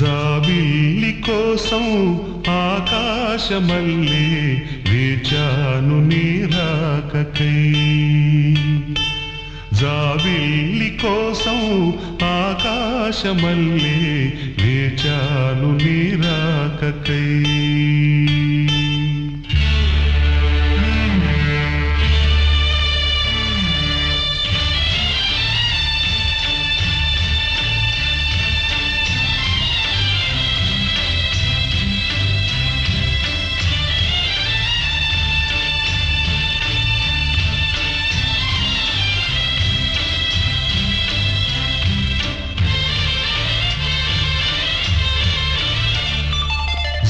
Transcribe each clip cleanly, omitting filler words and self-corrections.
జాబిల్లి కోసం ఆకాశమల్లే వేచాను నీ రాకకై. జాబిల్లి కోసం ఆకాశమల్లే వేచాను నీ రాకకై.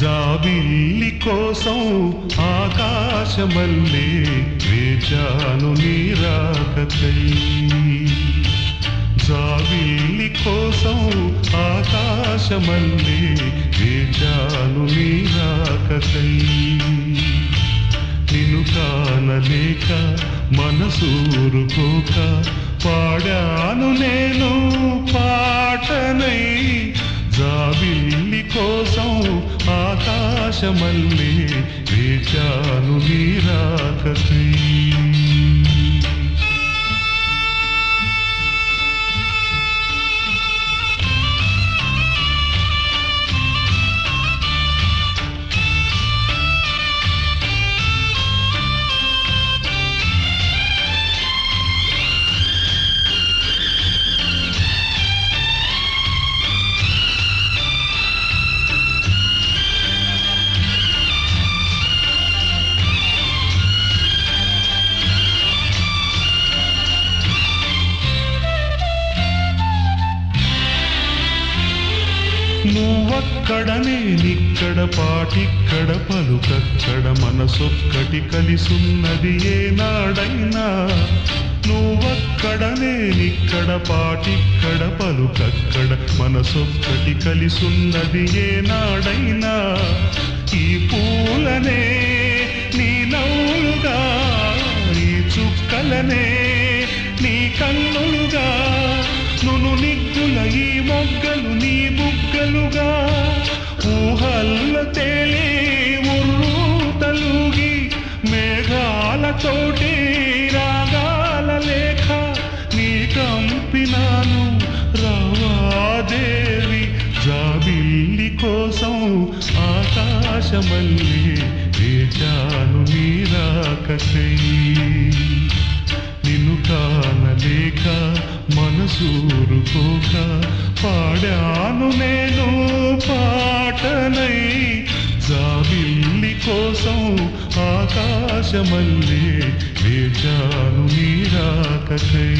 జాబిల్లి కోసం ఆకాశమల్లే వేచాను నీ రాకకై. జాబిల్లి కోసం ఆకాశమల్లే వేచాను నీ రాకకై. నిన్ను కానలేక మనసూరుకోక పాడాను నేను పాటనై. జాబిల్లి కోసం ఆకాశమల్లే వేచాను నీ రాకకై. నువ్వక్కడ నేనిక్కడ పాటిక్కడ పలుకక్కడ మనసొక్కటి కలిసున్నది ఏనాడైనా. నువ్వక్కడ నేనిక్కడ పాటిక్కడ పలుకక్కడ మనసొక్కటి కలిసున్నది ఏనాడైనా. ఈ పూలనే నీ నవ్వులుగా, ఈ చుక్కలనే నీ కన్నులుగా, నును నిగ్గుల ఈ మొగ్గలు నీ బుగ్గలుగా, ఊహల్ల తేలి ఉర్రు తలుగి మేఘాలతోటి రాగాల లేఖ నీ కంపినాను రావాదేవి. జాబిల్లి కోసం ఆకాశమల్లే వేచాను నీ రాకకై. నిన్ను కానలేక మనసూరుకోక పాడాను నేను పాటనై. జాబిల్లి కోసం ఆకాశమల్లే వేచాను నీ రాకకై.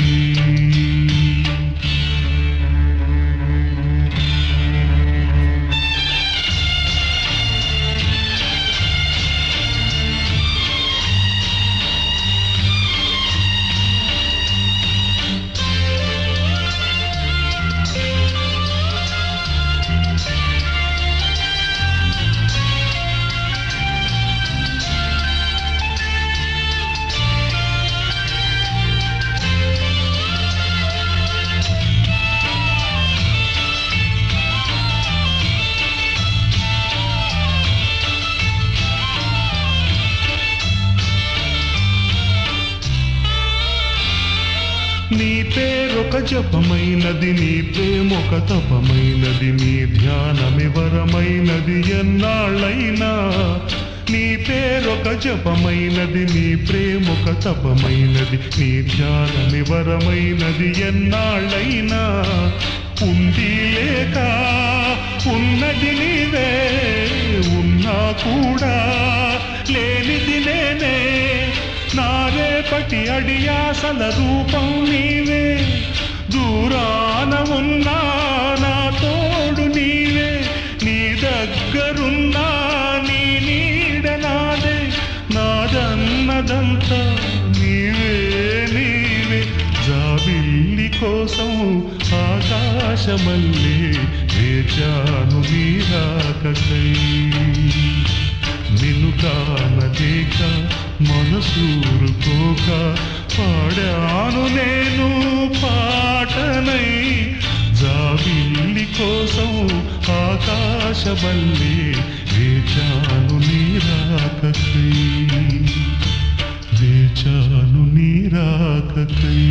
నీ పేరొక జపమైనది, నీ ప్రేమొక తపమైనది, నీ ధ్యానమివరమైనది ఎన్నాళ్ళైనా. నీ పేరొక జపమైనది, నీ ప్రేమొక తపమైనది, నీ ధ్యానమివరమైనది ఎన్నాళ్ళైనా. ఉంది లేక ఉన్నది నీవే, ఉన్నా కూడా లేనిది నేనే. నా రేపటి అడియాసల రూపం నీవే, దూరాన ఉన్నా నా తోడు నీవే. నీ దగ్గరున్నా నీ నీడ నాదే, నాదన్నదంతా నీవే నీవే. జాబిల్లి కోసం ఆకాశమల్లే వేచాను నీ రాకకై. నిన్ను కానలేక మనసూరుకోక పాడాను నేను పాటనై. జాబిల్లి కోసం ఆకాశమల్లే వేచాను నీరాకకై వేచాను నీరాకకై